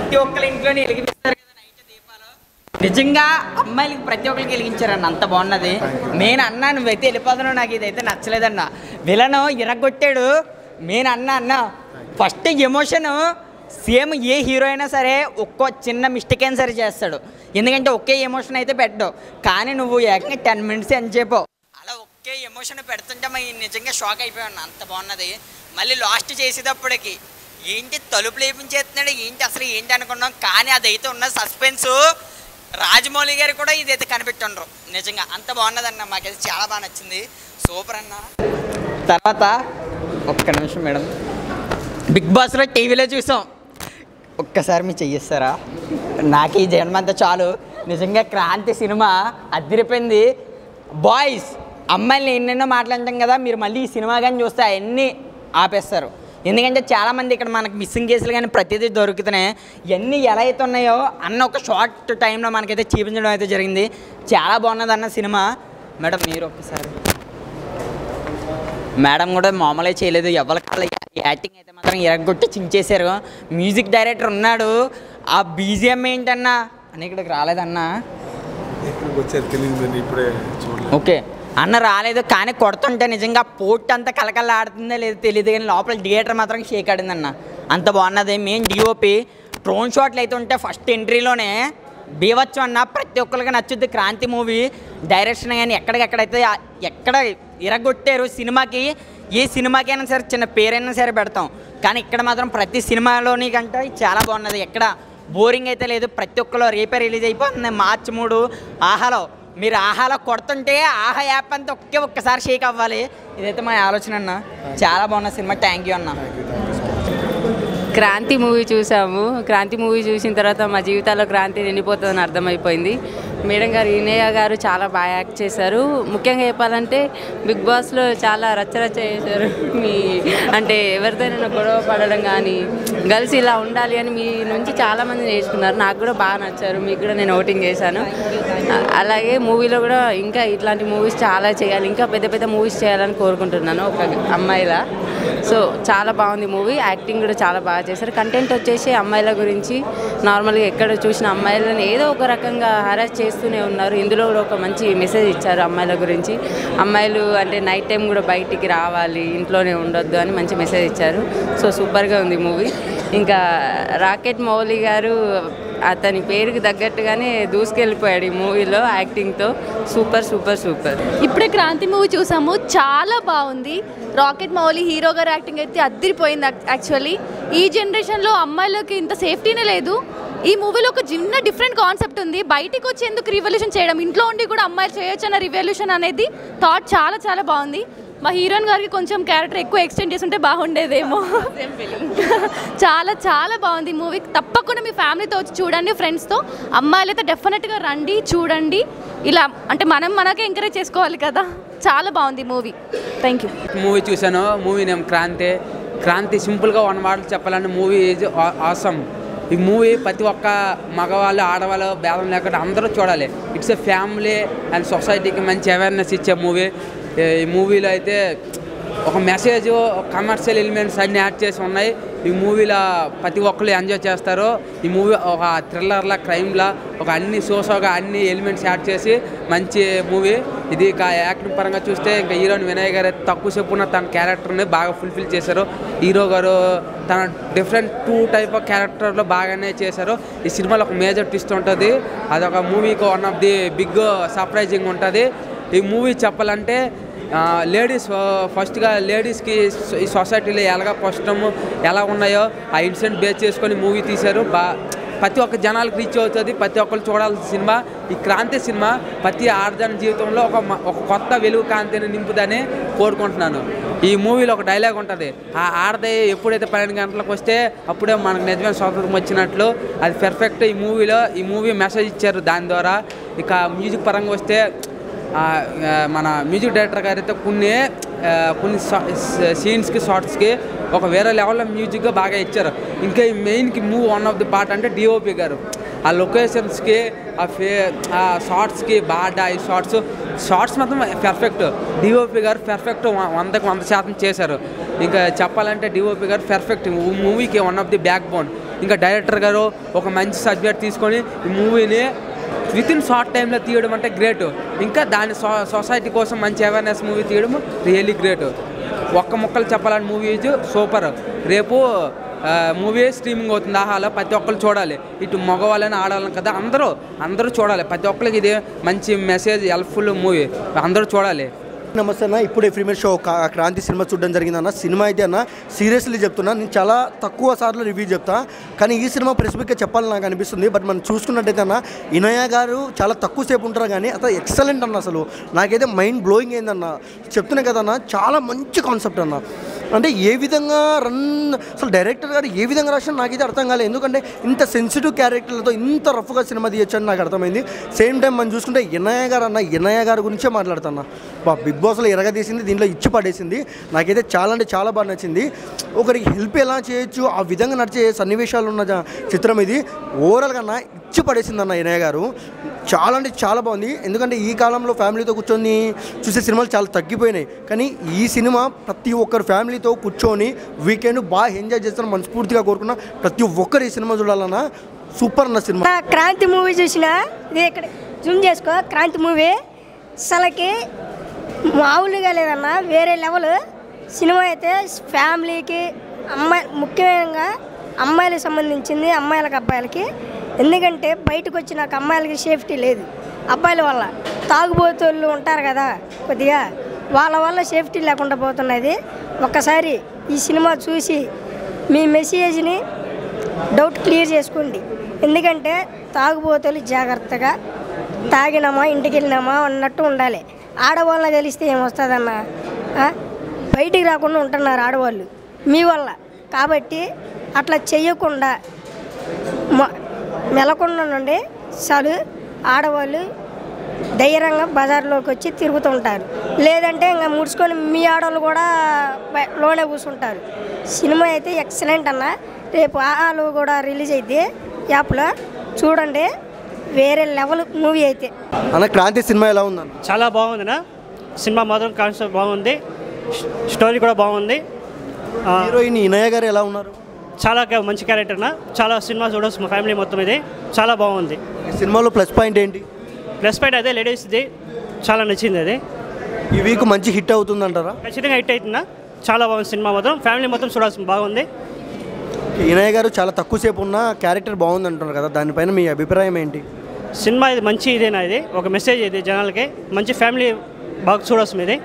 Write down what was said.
ప్రతి ఒక్కరి ఇంట్లోనే వెలిగిస్తారు కదా నైట్ దీపాలు. నిజంగా అమ్మాయిలకి ప్రతి ఒక్కరికి వెలిగించారన్న, అంత బాగున్నది. మెయిన్ అన్న నువ్వైతే వెళ్ళిపోతున్నావు, నాకు ఇదైతే నచ్చలేదన్న. విలను ఇరగొట్టాడు. మెయిన్ అన్న ఫస్ట్ ఎమోషన్ సేమ్ ఏ హీరో అయినా సరే ఒక్కో చిన్న మిస్టేక్ అయినా సరే చేస్తాడు, ఎందుకంటే ఒకే ఎమోషన్ అయితే పెట్టవు. కానీ నువ్వు ఏకంగా 10 minutes అని చెప్పావు. అలా ఒకే ఎమోషన్ పెడుతుంటే నిజంగా షాక్ అయిపోయాను, అంత బాగున్నది. మళ్ళీ లాస్ట్ చేసేటప్పటికి ఏంటి తలుపు లేపించేస్తున్నాడు, ఏంటి అసలు ఏంటి అనుకున్నాం. కానీ అదైతే ఉన్న సస్పెన్స్ రాజమౌళి గారు కూడా ఇదైతే కనిపెట్టుండ్రు. నిజంగా అంత బాగున్నదన్న, మాకైతే చాలా బాగా నచ్చింది. సూపర్ అన్న. తర్వాత ఒక్క నిమిషం మేడం, బిగ్ బాస్లో టీవీలో చూసాం, ఒక్కసారి మీరు చెయ్యిస్తారా? నాకు ఈ జన్మంతా చాలు. నిజంగా క్రాంతి సినిమా అదిరిపోయింది. బాయ్స్ అమ్మాయిని ఎన్నెన్నో మాట్లాడతాం కదా, మీరు మళ్ళీ ఈ సినిమా కానీ చూస్తే అవన్నీ ఆపేస్తారు. ఎందుకంటే చాలామంది ఇక్కడ మనకు మిస్సింగ్ కేసులు కానీ ప్రతిదీ దొరుకుతున్నాయి. ఇవన్నీ ఎలా అయితే ఉన్నాయో అన్న ఒక షార్ట్ టైంలో మనకైతే చూపించడం అయితే జరిగింది. చాలా బాగున్నది అన్న సినిమా. మేడం మీరు ఒక్కసారి, మేడం కూడా మామూలుగా చేయలేదు, ఎవరి కాళ్ళ యాక్టింగ్ అయితే మాత్రం ఎరగొట్టి చించేశారు. మ్యూజిక్ డైరెక్టర్ ఉన్నాడు, ఆ బీజిఎం ఏంటన్నా అని ఇక్కడికి రాలేదన్నా. ఓకే అన్న రాలేదు, కానీ కొడుతుంటే నిజంగా పోట్ అంతా కలకల్లా ఆడుతుందో లేదో తెలియదు, కానీ లోపల థియేటర్ మాత్రం షేక్ ఆడిందన్న, అంత బాగున్నది. మెయిన్ డిఓపి డ్రోన్ షాట్లు అయితే ఉంటే ఫస్ట్ ఎంట్రీలోనే బీవచ్చు అన్న, ప్రతి ఒక్కరికి నచ్చుద్ది క్రాంతి మూవీ. డైరెక్షన్ కానీ ఎక్కడికెక్కడైతే ఎక్కడ ఇరగొట్టారు సినిమాకి. ఏ సినిమాకైనా సరే చిన్న పేరైనా సరే పెడతాం, కానీ ఇక్కడ మాత్రం ప్రతి సినిమాలోని కంటే చాలా బాగున్నది. ఎక్కడ బోరింగ్ అయితే లేదు. ప్రతి ఒక్కరు రేపే రిలీజ్ అయిపోతుంది March 3 ఆహాలో. మీరు ఆహాలో కొడుతుంటే ఆహా యాప్ అంతా ఒక్కసారి షేక్ అవ్వాలి. ఇదైతే మా ఆలోచన అన్న. చాలా బాగున్న సినిమా. థ్యాంక్ యూ అన్న. క్రాంతి మూవీ చూసాము. క్రాంతి మూవీ చూసిన తర్వాత మా జీవితాల్లో క్రాంతి నిండిపోతుందని అర్థమైపోయింది. మేడం గారు, ఈనయ్య గారు చాలా బాగా యాక్ట్ చేశారు. ముఖ్యంగా చెప్పాలంటే బిగ్ బాస్లో చాలా రచ్చరచ్చ చేశారు. అంటే ఎవరితోనైనా గొడవ పడడం కానీ, గర్ల్స్ ఇలా ఉండాలి అని మీ నుంచి చాలామంది నేర్చుకున్నారు. నాకు కూడా బాగా నచ్చారు. మీకు కూడా నేను ఓటింగ్ చేశాను. అలాగే మూవీలో కూడా ఇంకా ఇట్లాంటి మూవీస్ చాలా చేయాలి, ఇంకా పెద్ద పెద్ద మూవీస్ చేయాలని కోరుకుంటున్నాను ఒక అమ్మాయిలా. సో చాలా బాగుంది మూవీ. యాక్టింగ్ కూడా చాలా బాగా చేశారు. కంటెంట్ వచ్చేసి అమ్మాయిల గురించి, నార్మల్గా ఎక్కడ చూసిన అమ్మాయిలను ఏదో ఒక రకంగా హరాస్ చేస్తూనే ఉన్నారు. ఇందులో కూడా ఒక మంచి మెసేజ్ ఇచ్చారు అమ్మాయిల గురించి. అమ్మాయిలు అంటే నైట్ టైం కూడా బయటికి రావాలి, ఇంట్లోనే ఉండొద్దు అని మంచి మెసేజ్ ఇచ్చారు. సో సూపర్గా ఉంది మూవీ. ఇంకా రాకెట్ మౌలి గారు అతని పేరుకి తగ్గట్టుగానే దూసుకెళ్ళిపోయాడు ఈ మూవీలో యాక్టింగ్తో. Super super super. ఇప్పుడే క్రాంతి మూవీ చూసాము, చాలా బాగుంది. రాకెట్ మౌలి హీరో గారు యాక్టింగ్ అయితే అదిరిపోయింది. యాక్చువల్లీ ఈ జనరేషన్లో అమ్మాయిలకి ఇంత సేఫ్టీనే లేదు. ఈ మూవీలో ఒక చిన్న డిఫరెంట్ కాన్సెప్ట్ ఉంది. బయటికి వచ్చి ఎందుకు రివల్యూషన్ చేయడం, ఇంట్లో ఉండి కూడా అమ్మాయిలు చేయొచ్చు అన్న రివల్యూషన్ అనేది థాట్ చాలా చాలా బాగుంది. మా హీరోయిన్ గారికి కొంచెం క్యారెక్టర్ ఎక్కువ ఎక్స్టెండ్ చేస్తుంటే బాగుండేదేమో. చాలా చాలా బాగుంది మూవీ. తప్పకుండా మీ ఫ్యామిలీతో వచ్చి చూడండి, ఫ్రెండ్స్తో. అమ్మాయిలు అయితే డెఫినెట్గా రండి, చూడండి. ఇలా అంటే మనకే ఎంకరేజ్ చేసుకోవాలి కదా. చాలా బాగుంది మూవీ. Thank you. మూవీ చూశాను. Movie name Kranti. సింపుల్గా 1 word చెప్పాలంటే మూవీ ఈజ్ ఆసమ్. ఈ మూవీ ప్రతి ఒక్క మగవాళ్ళు ఆడవాళ్ళు భేదం లేకుండా అందరూ చూడాలి. ఇట్స్ ఎ ఫ్యామిలీ అండ్ సొసైటీకి మంచి అవేర్నెస్ ఇచ్చే మూవీ. ఈ మూవీలో అయితే ఒక మెసేజ్, కమర్షియల్ ఎలిమెంట్స్ అన్నీ యాడ్ చేసి ఉన్నాయి. ఈ మూవీలో ప్రతి ఒక్కరు ఎంజాయ్ చేస్తారు. ఈ మూవీ ఒక థ్రిల్లర్లా, క్రైమ్లా, ఒక అన్ని సోషల్గా అన్ని ఎలిమెంట్స్ యాడ్ చేసి మంచి మూవీ ఇది. యాక్టింగ్ పరంగా చూస్తే ఇంకా హీరోయిన్ వినయ్ గారు తక్కువ చెప్పున్న తన క్యారెక్టర్ని బాగా ఫుల్ఫిల్ చేశారు. హీరో గారు తన డిఫరెంట్ 2 type ఆఫ్ క్యారెక్టర్లో బాగానే చేశారు. ఈ సినిమాలో ఒక మేజర్ ట్విస్ట్ ఉంటుంది. అదొక మూవీకి one of the big surprising ఉంటుంది. ఈ మూవీ చెప్పాలంటే లేడీస్ ఫస్ట్గా లేడీస్కి ఈ సొసైటీలో ఎలాగ కష్టము ఎలా ఉన్నాయో ఆ ఇన్సిడెంట్ బేస్ చేసుకొని మూవీ తీశారు. ప్రతి ఒక్క జనాలకు రీచ్ అవుతుంది. ప్రతి ఒక్కరు చూడాల్సిన సినిమా ఈ క్రాంతి సినిమా. ప్రతి ఆడదాని జీవితంలో ఒక కొత్త వెలుగు కాంతిని నింపుదని కోరుకుంటున్నాను. ఈ మూవీలో ఒక డైలాగ్ ఉంటుంది, ఆ ఆడది ఎప్పుడైతే 12 గంటలకు వస్తే అప్పుడే మనకు నిజమైన స్వాతంత్రం వచ్చినట్లు. అది పర్ఫెక్ట్ ఈ మూవీలో. ఈ మూవీ మెసేజ్ ఇచ్చారు దాని ద్వారా. ఇక మ్యూజిక్ పరంగా వస్తే మన మ్యూజిక్ డైరెక్టర్ గారైతే కొన్ని సీన్స్కి, షార్ట్స్కి ఒక వేరే లెవెల్లో మ్యూజిక్గా బాగా ఇచ్చారు. ఇంకా ఈ మెయిన్కి వన్ ఆఫ్ ది పార్ట్ అంటే డిఓపి గారు. ఆ లొకేషన్స్కి, ఆ షార్ట్స్కి బాగా ఈ షార్ట్స్ మాత్రం పర్ఫెక్ట్. డిఓపి గారు పర్ఫెక్ట్ 100% చేశారు. ఇంకా చెప్పాలంటే డిఓపి గారు పర్ఫెక్ట్. మూవీకి one of the back bone. ఇంకా డైరెక్టర్ గారు ఒక మంచి సబ్జెక్ట్ తీసుకొని ఈ మూవీని వితిన్ షార్ట్ టైంలో తీయడం అంటే గ్రేట్. ఇంకా దాని సొసైటీ కోసం మంచి అవేర్నెస్ మూవీ తీయడం రియల్లీ గ్రేట్. ఒక్క ముక్కలు చెప్పాలని మూవీ సూపర్. రేపు మూవీ స్ట్రీమింగ్ అవుతుంది ఆహాలో, ప్రతి ఒక్కరు చూడాలి. ఇటు మగవాళ్ళని ఆడాలని కదా, అందరూ చూడాలి. ప్రతి ఒక్కరికి ఇది మంచి మెసేజ్, హెల్ప్ఫుల్ మూవీ, అందరూ చూడాలి. నమస్తే అన్న. ఇప్పుడే ప్రీమియర్ షో క్రాంతి సినిమా చూడడం జరిగిందన్న. సినిమా అయితే అన్న సీరియస్లీ చెప్తున్నా, నేను చాలా తక్కువ సార్లు రివ్యూ చెప్తా, కానీ ఈ సినిమా స్పెసిఫిక్గా చెప్పాలని నాకు అనిపిస్తుంది. బట్ మనం చూసుకున్నట్టయితే అన్న, ఇనయ గారు చాలా తక్కువ సేపు ఉంటారు కానీ అసలు ఎక్సలెంట్ అన్న. అసలు నాకైతే మైండ్ బ్లోయింగ్ అయిందన్న. చెప్తున్నా కదన్న, చాలా మంచి కాన్సెప్ట్ అన్న. అంటే ఏ విధంగా అసలు డైరెక్టర్ గారు ఏ విధంగా రాసిన నాకైతే అర్థం కాలేదు. ఎందుకంటే ఇంత సెన్సిటివ్ క్యారెక్టర్లతో ఇంత రఫ్గా సినిమా తీయొచ్చని నాకు అర్థమైంది. సేమ్ టైం మనం చూసుకుంటే ఇనయ గారు గురించే మాట్లాడుతున్నా. బిగ్ బాస్లో ఎరగదీసింది, దీంట్లో ఇచ్చి పడేసింది. నాకైతే చాలా అంటే చాలా బాగా నచ్చింది. ఒకరికి హెల్ప్ ఎలా చేయొచ్చు ఆ విధంగా నడిచే సన్నివేశాలు ఉన్న చిత్రం ఇది. ఓవరాల్గా అన్న ఇచ్చి పడేసింది అన్న ఇనయ గారు. చాలా అంటే చాలా బాగుంది. ఎందుకంటే ఈ కాలంలో ఫ్యామిలీతో కూర్చొని చూసే సినిమాలు చాలా తగ్గిపోయినాయి, కానీ ఈ సినిమా ప్రతి ఒక్కరు ఫ్యామిలీతో కూర్చొని వీకెండ్ బాగా ఎంజాయ్ చేస్తాను మనస్ఫూర్తిగా కోరుకున్నా. ప్రతి ఒక్కరు ఈ సినిమా చూడాలన్నా. సూపర్ అన్న సినిమా. క్రాంతి మూవీ చూసిన ఇక్కడ జూమ్ చేసుకో. క్రాంతి మూవీ అసలుకి మామూలుగా లేదన్న, వేరే లెవెల్ సినిమా. అయితే ఫ్యామిలీకి ముఖ్యంగా అమ్మాయిలకు సంబంధించింది, అబ్బాయిలకి. ఎందుకంటే బయటకు వచ్చిన అమ్మాయిలకి సేఫ్టీ లేదు. అబ్బాయిల వల్ల తాగుబోతులు ఉంటారు కదా, కొద్దిగా వాళ్ళ వల్ల సేఫ్టీ లేకుండా పోతున్నది. ఒక్కసారి ఈ సినిమా చూసి మీ మెసేజ్ని డౌట్ క్లియర్ చేసుకోండి. ఎందుకంటే తాగుబోతులు జాగ్రత్తగా తాగినామా ఇంటికి వెళ్ళినామా అన్నట్టు ఉండాలి. ఆడవాళ్ళని తెలిస్తే ఏమొస్తుందన్న, బయటికి రాకుండా ఉంటున్నారు ఆడవాళ్ళు మీ వల్ల. కాబట్టి అట్లా చెయ్యకుండా మెలకుండా నుండి చాలు. ఆడవాళ్ళు ధైర్యంగా బజార్లోకి వచ్చి తిరుగుతూ ఉంటారు. లేదంటే ఇంకా ముడుచుకొని మీ ఆడవాళ్ళు కూడా లోనే కూర్చుంటారు. సినిమా అయితే ఎక్సలెంట్ అన్న. రేపు ఆలు కూడా రిలీజ్ అయితే యాప్లో చూడండి. వేరే లెవెల్ మూవీ అయితే అన్న. క్రాంతి సినిమా ఎలా ఉందన్న? చాలా బాగుందన్న. సినిమా మాత్రం కాన్సెప్ట్ బాగుంది, స్టోరీ కూడా బాగుంది. హీరోయిన్ ఇనయ గారు ఎలా ఉన్నారు? చాలా మంచి క్యారెక్టర్ అన్న. చాలా సినిమా చూడవచ్చు మా ఫ్యామిలీ మొత్తం. ఇది చాలా బాగుంది. ఈ సినిమాలో ప్లస్ పాయింట్ ఏంటి? ప్లస్ పాయింట్ అదే లేడీస్ది చాలా నచ్చింది. అది ఈ వీక్ మంచి హిట్ అవుతుందంటారా? ఖచ్చితంగా హిట్ అవుతుందా. చాలా బాగుంది సినిమా, మొత్తం ఫ్యామిలీ మొత్తం చూడాల్సిన బాగుంది. ఇనయ గారు చాలా తక్కువ సేపు ఉన్న క్యారెక్టర్ బాగుంది అంటున్నారు కదా, దానిపైన మీ అభిప్రాయం ఏంటి? సినిమా ఇది మంచి ఇదేనా, ఇది ఒక మెసేజ్ ఇది జనాలకి. మంచి ఫ్యామిలీ బాగా చూడవచ్చు ఇది.